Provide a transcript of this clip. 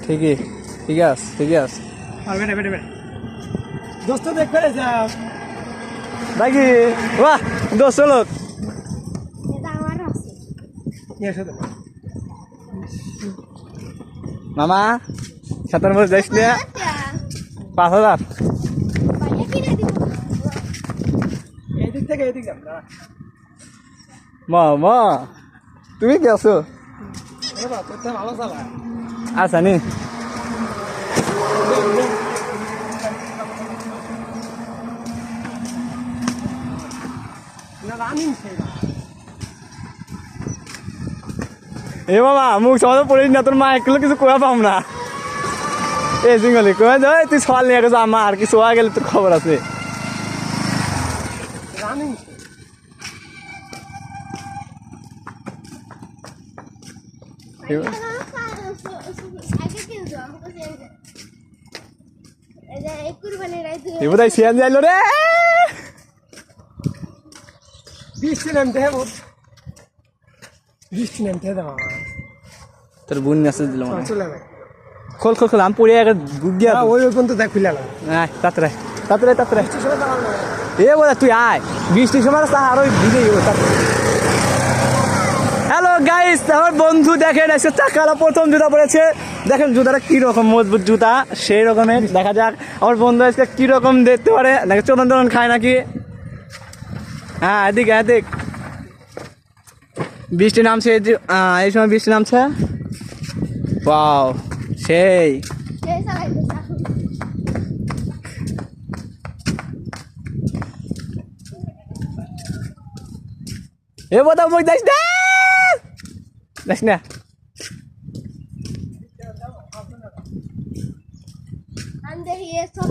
ঠিকই ঠিক আছে ঠিক আছে দোস্ত দেখবে যা দেখি বাহ দোস্ত লোক মামা সাঁতার মধ্যে যাইস না 5,000 এদিক থেকে এদিক যাব না মামা তুমি কি আছো ভালো চালা আচ্ছা নি এ বাবা মুখ সমাজে পড়িস না তোর মা একগুলো কিছু কোয়া পাম না এ জিঙ্গলি কোয়া যায় তুই সওয়াল নিয়ে গেছো আমার কি সোয়া গেলে তোর খবর আছে এবার সিয়ান যাইলো রে বৃষ্টি নামতে বৃষ্টি নামতে দাও তোর বোন মেসেজ দিল চলে ভাই খোল খোল খোল আমি পড়ে আগে গুগিয়া ওই পর্যন্ত দেখ খুলে না তাড়াতাড়ি তাড়াতাড়ি তাড়াতাড়ি এ বলে তুই আয় বৃষ্টির সময় আরো ভিজে হ্যালো গাইস আমার বন্ধু দেখেন এসে চাকালা প্রথম জুতা পড়েছে দেখেন জুতাটা কিরকম মজবুত জুতা সেই রকমের দেখা যাক আমার বন্ধু আজকে কিরকম দেখতে পারে নাকি চন্দন টন্দন খায় নাকি হ্যাঁ এদিক এদিক বৃষ্টি নামছে এই সময় বৃষ্টি নামছে ওয়াও সেই এ বোধ মুখ যাইস না যাইস না I'm the here, so